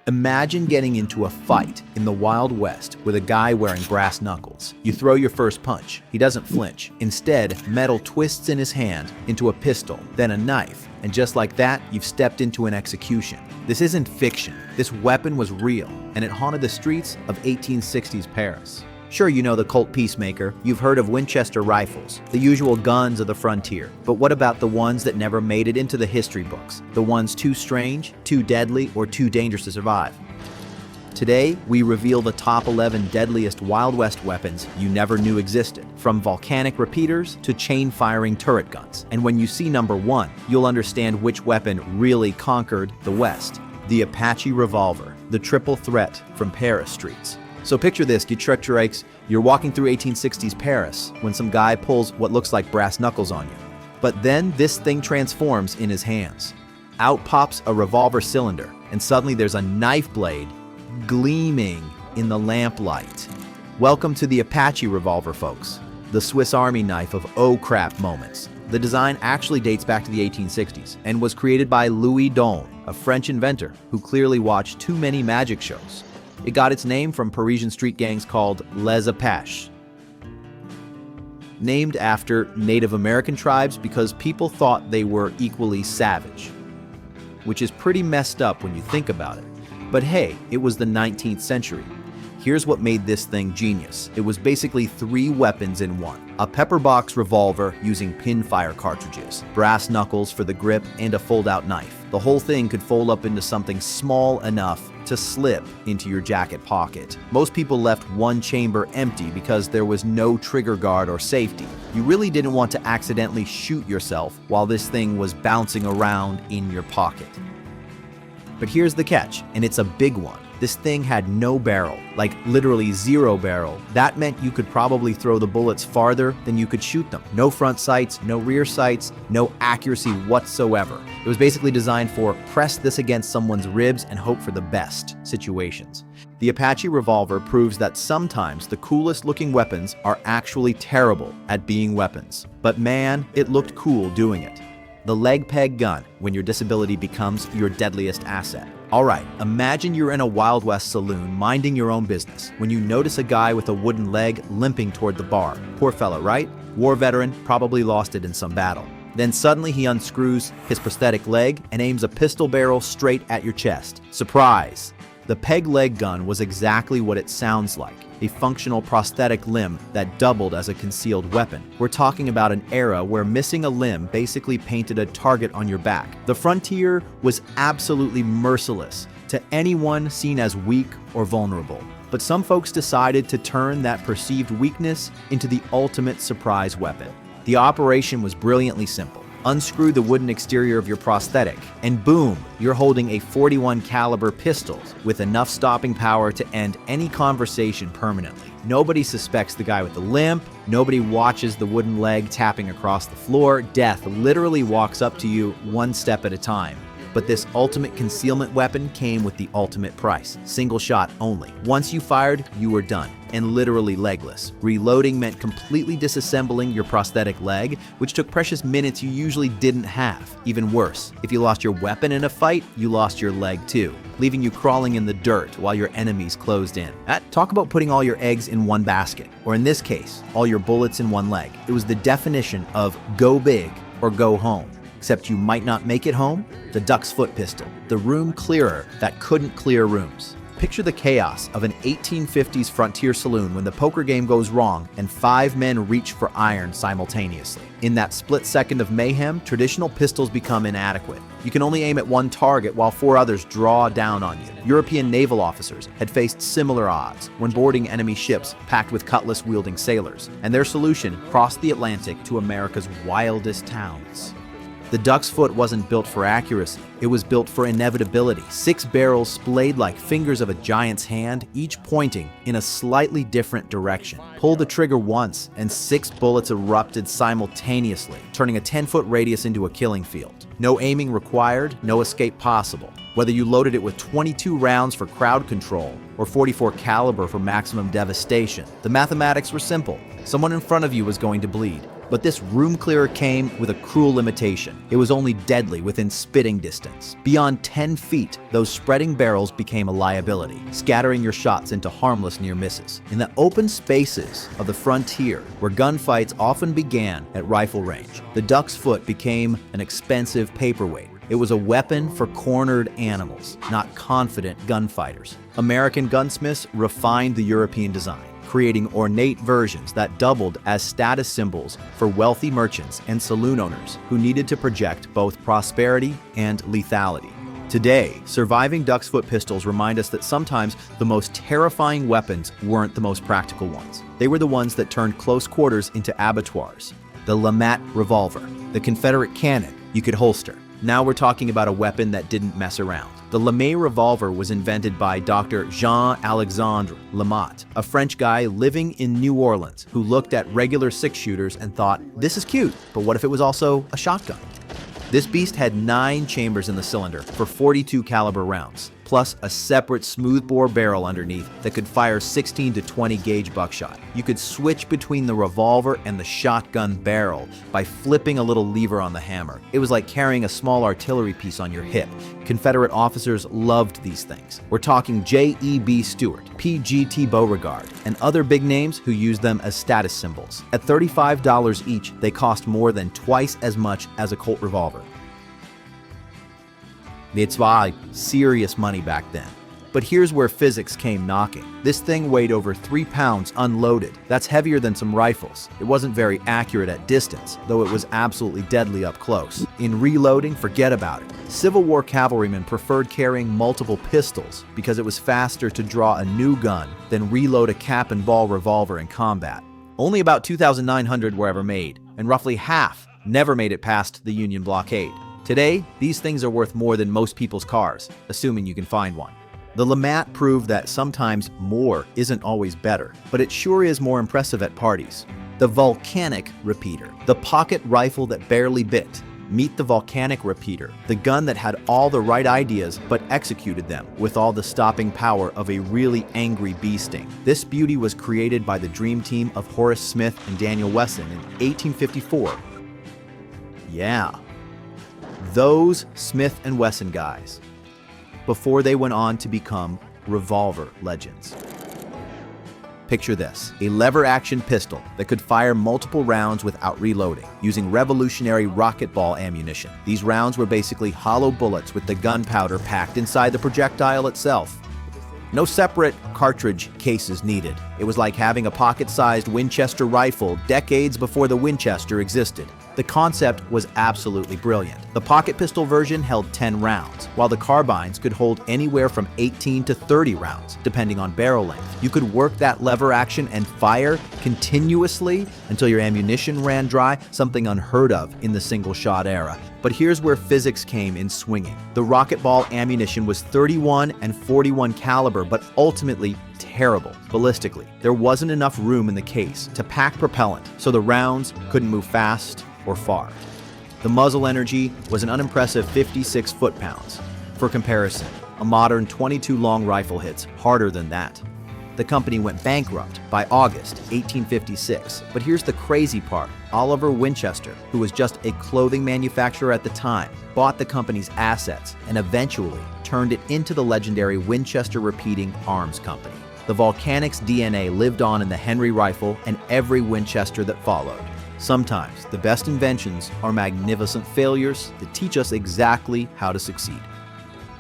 Imagine getting into a fight in the Wild West with a guy wearing brass knuckles. You throw your first punch. He doesn't flinch. Instead, metal twists in his hand into a pistol, then a knife, and just like that, you've stepped into an execution. This isn't fiction. This weapon was real, and it haunted the streets of 1860s Paris. Sure, you know the Colt Peacemaker, you've heard of Winchester rifles, the usual guns of the frontier, but what about the ones that never made it into the history books? The ones too strange, too deadly, or too dangerous to survive? Today, we reveal the top 11 deadliest Wild West weapons you never knew existed, from volcanic repeaters to chain-firing turret guns. And when you see number 1, you'll understand which weapon really conquered the West. The Apache Revolver, the triple threat from Paris streets. So picture this, you're walking through 1860s Paris when some guy pulls what looks like brass knuckles on you. But then this thing transforms in his hands. Out pops a revolver cylinder, and suddenly there's a knife blade gleaming in the lamplight. Welcome to the Apache Revolver, folks. The Swiss Army knife of oh crap moments. The design actually dates back to the 1860s and was created by Louis Daun, a French inventor who clearly watched too many magic shows. It got its name from Parisian street gangs called Les Apaches, named after Native American tribes because people thought they were equally savage, which is pretty messed up when you think about it. But hey, it was the 19th century. Here's what made this thing genius. It was basically 3 weapons in one. A pepperbox revolver using pinfire cartridges, brass knuckles for the grip, and a fold-out knife. The whole thing could fold up into something small enough to slip into your jacket pocket. Most people left one chamber empty because there was no trigger guard or safety. You really didn't want to accidentally shoot yourself while this thing was bouncing around in your pocket. But here's the catch, and it's a big one. This thing had no barrel, like literally 0 barrel. That meant you could probably throw the bullets farther than you could shoot them. No front sights, no rear sights, no accuracy whatsoever. It was basically designed for press this against someone's ribs and hope for the best situations. The Apache Revolver proves that sometimes the coolest looking weapons are actually terrible at being weapons. But man, it looked cool doing it. The leg peg gun, when your disability becomes your deadliest asset. Alright, imagine you're in a Wild West saloon minding your own business when you notice a guy with a wooden leg limping toward the bar. Poor fella, right? War veteran, probably lost it in some battle. Then suddenly he unscrews his prosthetic leg and aims a pistol barrel straight at your chest. Surprise! The peg leg gun was exactly what it sounds like. A functional prosthetic limb that doubled as a concealed weapon. We're talking about an era where missing a limb basically painted a target on your back. The frontier was absolutely merciless to anyone seen as weak or vulnerable. But some folks decided to turn that perceived weakness into the ultimate surprise weapon. The operation was brilliantly simple. Unscrew the wooden exterior of your prosthetic, and boom, you're holding a .41 caliber pistol with enough stopping power to end any conversation permanently. Nobody suspects the guy with the limp, nobody watches the wooden leg tapping across the floor. Death literally walks up to you one step at a time. But this ultimate concealment weapon came with the ultimate price. Single shot only. Once you fired, you were done, and literally legless. Reloading meant completely disassembling your prosthetic leg, which took precious minutes you usually didn't have. Even worse, if you lost your weapon in a fight, you lost your leg too, leaving you crawling in the dirt while your enemies closed in. Talk about putting all your eggs in one basket, or in this case, all your bullets in one leg. It was the definition of go big or go home. Except you might not make it home. The duck's foot pistol, the room clearer that couldn't clear rooms. Picture the chaos of an 1850s frontier saloon when the poker game goes wrong and 5 men reach for iron simultaneously. In that split second of mayhem, traditional pistols become inadequate. You can only aim at one target while 4 others draw down on you. European naval officers had faced similar odds when boarding enemy ships packed with cutlass-wielding sailors, and their solution crossed the Atlantic to America's wildest towns. The duck's foot wasn't built for accuracy, it was built for inevitability. 6 barrels splayed like fingers of a giant's hand, each pointing in a slightly different direction. Pull the trigger once, and 6 bullets erupted simultaneously, turning a 10-foot radius into a killing field. No aiming required, no escape possible. Whether you loaded it with 22 rounds for crowd control or .44 caliber for maximum devastation, the mathematics were simple. Someone in front of you was going to bleed. But this room clearer came with a cruel limitation. It was only deadly within spitting distance. Beyond 10 feet, those spreading barrels became a liability, scattering your shots into harmless near misses. In the open spaces of the frontier, where gunfights often began at rifle range, the duck's foot became an expensive paperweight. It was a weapon for cornered animals, not confident gunfighters. American gunsmiths refined the European design, creating ornate versions that doubled as status symbols for wealthy merchants and saloon owners who needed to project both prosperity and lethality. Today, surviving duck's foot pistols remind us that sometimes the most terrifying weapons weren't the most practical ones. They were the ones that turned close quarters into abattoirs. The LeMat Revolver, the Confederate cannon you could holster. Now we're talking about a weapon that didn't mess around. The LeMat Revolver was invented by Dr. Jean-Alexandre LeMat, a French guy living in New Orleans who looked at regular six-shooters and thought, this is cute, but what if it was also a shotgun? This beast had 9 chambers in the cylinder for .42 caliber rounds, plus a separate smoothbore barrel underneath that could fire 16 to 20 gauge buckshot. You could switch between the revolver and the shotgun barrel by flipping a little lever on the hammer. It was like carrying a small artillery piece on your hip. Confederate officers loved these things. We're talking J.E.B. Stuart, P.G.T. Beauregard, and other big names who used them as status symbols. At $35 each, they cost more than twice as much as a Colt revolver. It's why serious money back then. But here's where physics came knocking. This thing weighed over 3 pounds unloaded. That's heavier than some rifles. It wasn't very accurate at distance, though it was absolutely deadly up close. In reloading, forget about it. Civil War cavalrymen preferred carrying multiple pistols because it was faster to draw a new gun than reload a cap and ball revolver in combat. Only about 2,900 were ever made, and roughly half never made it past the Union blockade. Today, these things are worth more than most people's cars, assuming you can find one. The LeMat proved that sometimes more isn't always better, but it sure is more impressive at parties. The Volcanic Repeater, the pocket rifle that barely bit. Meet the Volcanic Repeater, the gun that had all the right ideas but executed them with all the stopping power of a really angry bee sting. This beauty was created by the dream team of Horace Smith and Daniel Wesson in 1854. Yeah. Those Smith and Wesson guys, before they went on to become revolver legends. Picture this, a lever-action pistol that could fire multiple rounds without reloading, using revolutionary rocket ball ammunition. These rounds were basically hollow bullets with the gunpowder packed inside the projectile itself. No separate cartridge cases needed. It was like having a pocket-sized Winchester rifle decades before the Winchester existed. The concept was absolutely brilliant. The pocket pistol version held 10 rounds, while the carbines could hold anywhere from 18 to 30 rounds, depending on barrel length. You could work that lever action and fire continuously until your ammunition ran dry, something unheard of in the single-shot era. But here's where physics came in swinging. The rocket ball ammunition was 31 and 41 caliber, but ultimately terrible ballistically. There wasn't enough room in the case to pack propellant, so the rounds couldn't move fast or far. The muzzle energy was an unimpressive 56 foot-pounds. For comparison, a modern 22 long rifle hits harder than that. The company went bankrupt by August 1856. But here's the crazy part. Oliver Winchester, who was just a clothing manufacturer at the time, bought the company's assets and eventually turned it into the legendary Winchester Repeating Arms Company. The Volcanic's DNA lived on in the Henry rifle and every Winchester that followed. Sometimes the best inventions are magnificent failures that teach us exactly how to succeed.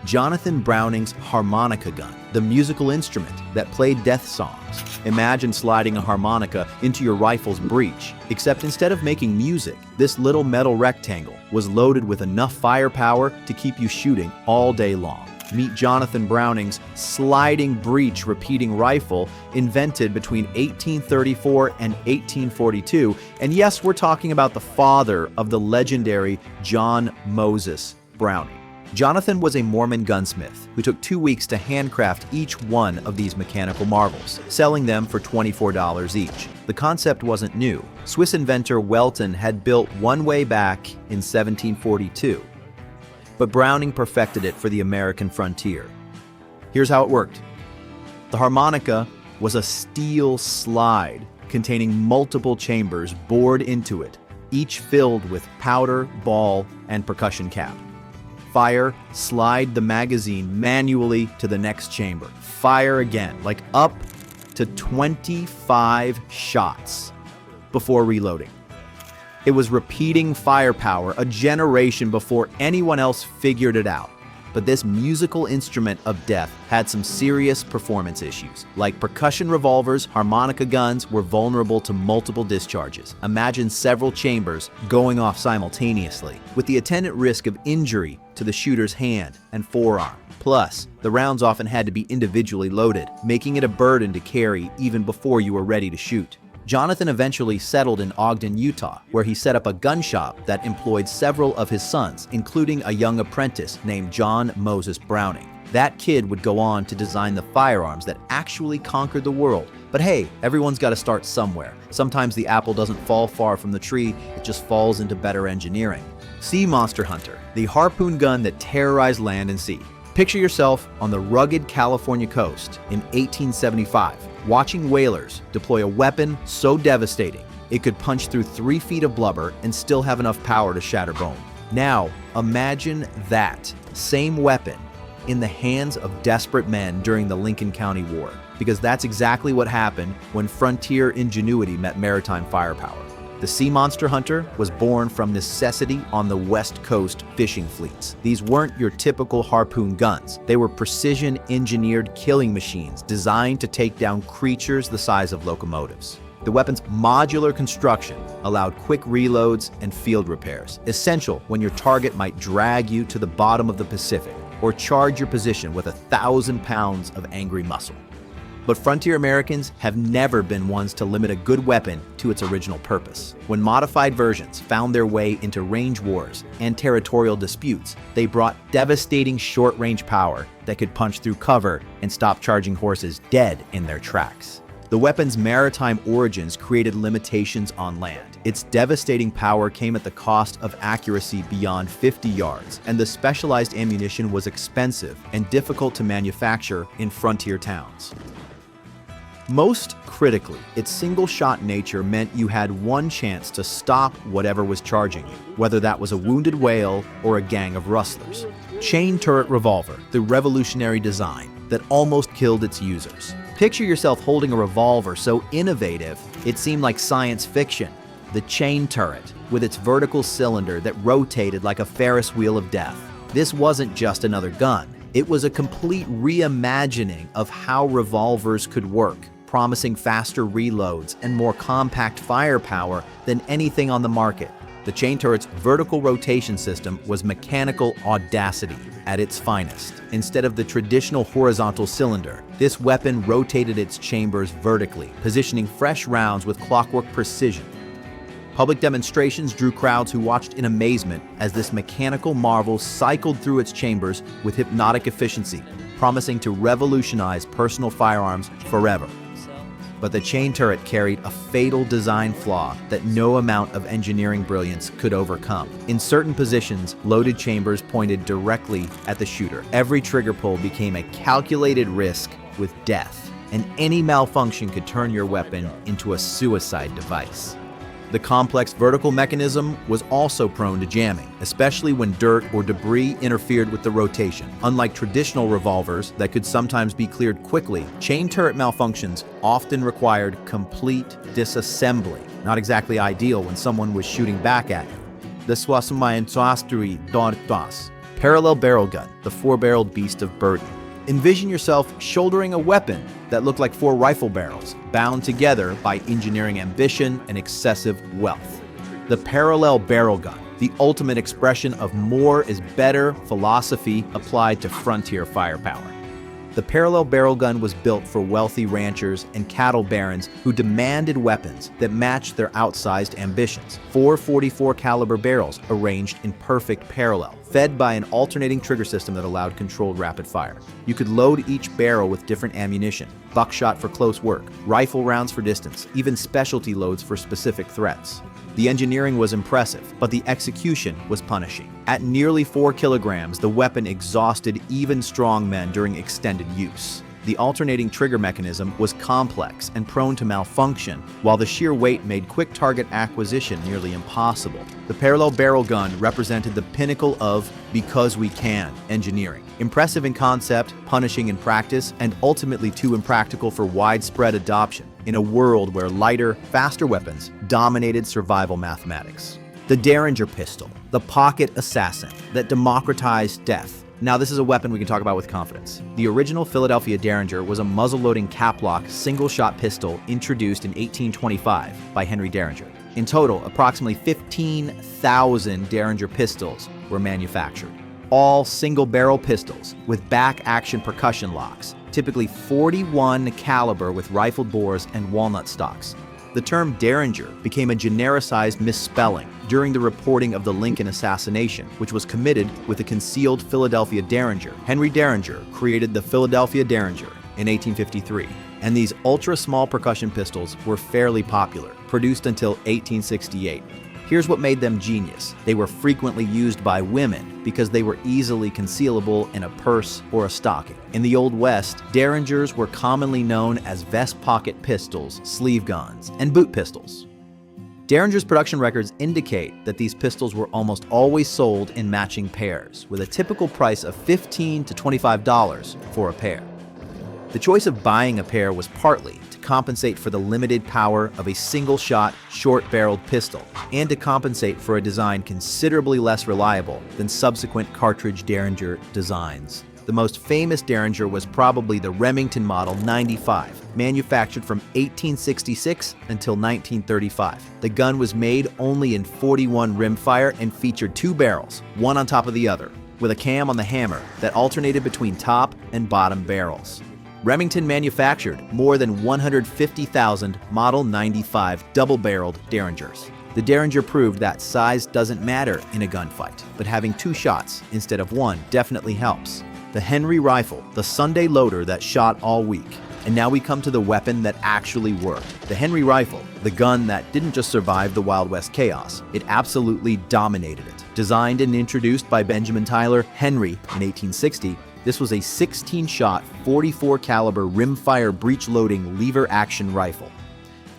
Jonathan Browning's Harmonica Gun, the musical instrument that played death songs. Imagine sliding a harmonica into your rifle's breech, except instead of making music, this little metal rectangle was loaded with enough firepower to keep you shooting all day long. Meet Jonathan Browning's sliding breech repeating rifle, invented between 1834 and 1842. And yes, we're talking about the father of the legendary John Moses Browning. Jonathan was a Mormon gunsmith who took 2 weeks to handcraft each one of these mechanical marvels, selling them for $24 each. The concept wasn't new. Swiss inventor Welton had built one way back in 1742. But Browning perfected it for the American frontier. Here's how it worked. The harmonica was a steel slide containing multiple chambers bored into it, each filled with powder, ball, and percussion cap. Fire, slide the magazine manually to the next chamber. Fire again, like up to 25 shots before reloading. It was repeating firepower a generation before anyone else figured it out. But this musical instrument of death had some serious performance issues. Like percussion revolvers, harmonica guns were vulnerable to multiple discharges. Imagine several chambers going off simultaneously, with the attendant risk of injury to the shooter's hand and forearm. Plus, the rounds often had to be individually loaded, making it a burden to carry even before you were ready to shoot. Jonathan eventually settled in Ogden, Utah, where he set up a gun shop that employed several of his sons, including a young apprentice named John Moses Browning. That kid would go on to design the firearms that actually conquered the world. But hey, everyone's got to start somewhere. Sometimes the apple doesn't fall far from the tree, it just falls into better engineering. Sea Monster Hunter, the harpoon gun that terrorized land and sea. Picture yourself on the rugged California coast in 1875, watching whalers deploy a weapon so devastating it could punch through 3 feet of blubber and still have enough power to shatter bone. Now, imagine that same weapon in the hands of desperate men during the Lincoln County War, because that's exactly what happened when frontier ingenuity met maritime firepower. The Sea Monster Hunter was born from necessity on the West Coast fishing fleets. These weren't your typical harpoon guns. They were precision-engineered killing machines designed to take down creatures the size of locomotives. The weapon's modular construction allowed quick reloads and field repairs, essential when your target might drag you to the bottom of the Pacific or charge your position with 1,000 pounds of angry muscle. But frontier Americans have never been ones to limit a good weapon to its original purpose. When modified versions found their way into range wars and territorial disputes, they brought devastating short-range power that could punch through cover and stop charging horses dead in their tracks. The weapon's maritime origins created limitations on land. Its devastating power came at the cost of accuracy beyond 50 yards, and the specialized ammunition was expensive and difficult to manufacture in frontier towns. Most critically, its single-shot nature meant you had one chance to stop whatever was charging you, whether that was a wounded whale or a gang of rustlers. Chain Turret Revolver, the revolutionary design that almost killed its users. Picture yourself holding a revolver so innovative, it seemed like science fiction. The Chain Turret, with its vertical cylinder that rotated like a Ferris wheel of death. This wasn't just another gun. It was a complete reimagining of how revolvers could work, promising faster reloads and more compact firepower than anything on the market. The Chain Turret's vertical rotation system was mechanical audacity at its finest. Instead of the traditional horizontal cylinder, this weapon rotated its chambers vertically, positioning fresh rounds with clockwork precision. Public demonstrations drew crowds who watched in amazement as this mechanical marvel cycled through its chambers with hypnotic efficiency, promising to revolutionize personal firearms forever. But the Chain Turret carried a fatal design flaw that no amount of engineering brilliance could overcome. In certain positions, loaded chambers pointed directly at the shooter. Every trigger pull became a calculated risk with death, and any malfunction could turn your weapon into a suicide device. The complex vertical mechanism was also prone to jamming, especially when dirt or debris interfered with the rotation. Unlike traditional revolvers that could sometimes be cleared quickly, chain turret malfunctions often required complete disassembly, not exactly ideal when someone was shooting back at you. Parallel barrel gun, the 4-barreled beast of burden. Envision yourself shouldering a weapon that looked like 4 rifle barrels, bound together by engineering ambition and excessive wealth. The parallel barrel gun, the ultimate expression of more is better philosophy applied to frontier firepower. The parallel barrel gun was built for wealthy ranchers and cattle barons who demanded weapons that matched their outsized ambitions. 4 .44 caliber barrels arranged in perfect parallel, fed by an alternating trigger system that allowed controlled rapid fire. You could load each barrel with different ammunition, buckshot for close work, rifle rounds for distance, even specialty loads for specific threats. The engineering was impressive, but the execution was punishing. At nearly 4 kilograms, the weapon exhausted even strong men during extended use. The alternating trigger mechanism was complex and prone to malfunction, while the sheer weight made quick target acquisition nearly impossible. The parallel barrel gun represented the pinnacle of "because we can" engineering. Impressive in concept, punishing in practice, and ultimately too impractical for widespread adoption in a world where lighter, faster weapons dominated survival mathematics. The Deringer Pistol, the pocket assassin that democratized death. Now, this is a weapon we can talk about with confidence. The original Philadelphia Deringer was a muzzle-loading cap-lock single-shot pistol introduced in 1825 by Henry Deringer. In total, approximately 15,000 Deringer pistols were manufactured. All single-barrel pistols with back-action percussion locks, typically .41 caliber with rifled bores and walnut stocks. The term Deringer became a genericized misspelling during the reporting of the Lincoln assassination, which was committed with a concealed Philadelphia Deringer. Henry Deringer created the Philadelphia Deringer in 1853, and these ultra-small percussion pistols were fairly popular, produced until 1868. Here's what made them genius. They were frequently used by women because they were easily concealable in a purse or a stocking. In the Old West, Deringers were commonly known as vest pocket pistols, sleeve guns, and boot pistols. Deringer's production records indicate that these pistols were almost always sold in matching pairs, with a typical price of $15 to $25 for a pair. The choice of buying a pair was partly to compensate for the limited power of a single-shot, short-barreled pistol, and to compensate for a design considerably less reliable than subsequent cartridge Deringer designs. The most famous Deringer was probably the Remington Model 95, manufactured from 1866 until 1935. The gun was made only in .41 rimfire and featured two barrels, one on top of the other, with a cam on the hammer that alternated between top and bottom barrels. Remington manufactured more than 150,000 Model 95 double-barreled Deringers. The Deringer proved that size doesn't matter in a gunfight, but having two shots instead of one definitely helps. The Henry rifle, the Sunday loader that shot all week. And now we come to the weapon that actually worked. The Henry rifle, the gun that didn't just survive the Wild West chaos, it absolutely dominated it. Designed and introduced by Benjamin Tyler Henry in 1860, this was a 16-shot, .44 caliber rimfire breech-loading lever-action rifle.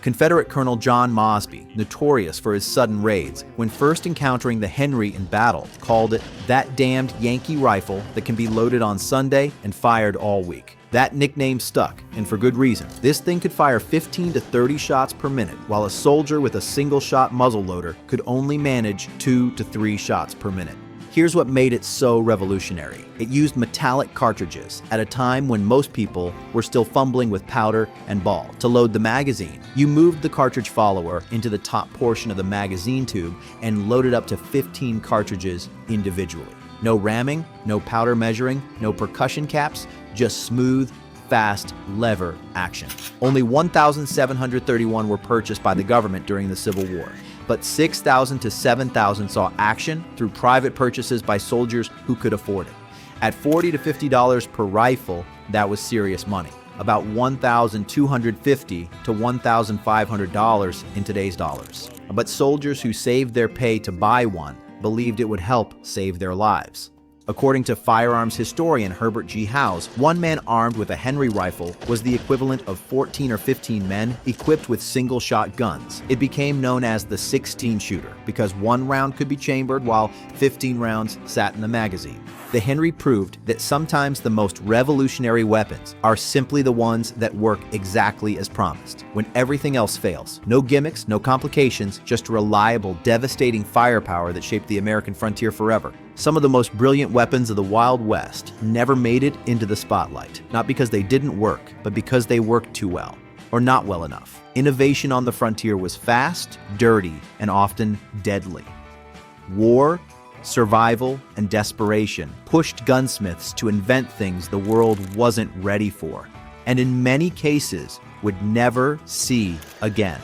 Confederate Colonel John Mosby, notorious for his sudden raids, when first encountering the Henry in battle, called it "that damned Yankee rifle that can be loaded on Sunday and fired all week." That nickname stuck, and for good reason. This thing could fire 15 to 30 shots per minute, while a soldier with a single-shot muzzleloader could only manage 2 to 3 shots per minute. Here's what made it so revolutionary. It used metallic cartridges at a time when most people were still fumbling with powder and ball. To load the magazine, you moved the cartridge follower into the top portion of the magazine tube and loaded up to 15 cartridges individually. No ramming, no powder measuring, no percussion caps, just smooth, fast lever action. Only 1,731 were purchased by the government during the Civil War, but 6,000 to 7,000 saw action through private purchases by soldiers who could afford it. At $40 to $50 per rifle, that was serious money. About $1,250 to $1,500 in today's dollars. But soldiers who saved their pay to buy one believed it would help save their lives. According to firearms historian Herbert G. Howes, one man armed with a Henry rifle was the equivalent of 14 or 15 men equipped with single-shot guns. It became known as the 16-shooter because one round could be chambered while 15 rounds sat in the magazine. The Henry proved that sometimes the most revolutionary weapons are simply the ones that work exactly as promised, when everything else fails. No gimmicks, no complications, just reliable, devastating firepower that shaped the American frontier forever. Some of the most brilliant weapons of the Wild West never made it into the spotlight, not because they didn't work, but because they worked too well, or not well enough. Innovation on the frontier was fast, dirty, and often deadly. War, survival, and desperation pushed gunsmiths to invent things the world wasn't ready for, and in many cases would never see again.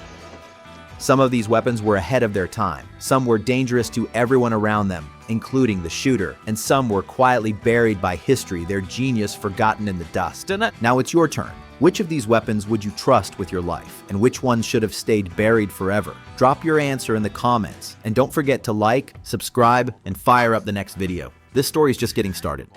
Some of these weapons were ahead of their time. Some were dangerous to everyone around them, including the shooter, and some were quietly buried by history, their genius forgotten in the dust. Now it's your turn. Which of these weapons would you trust with your life, and which ones should have stayed buried forever? Drop your answer in the comments, and don't forget to like, subscribe, and fire up the next video. This story's just getting started.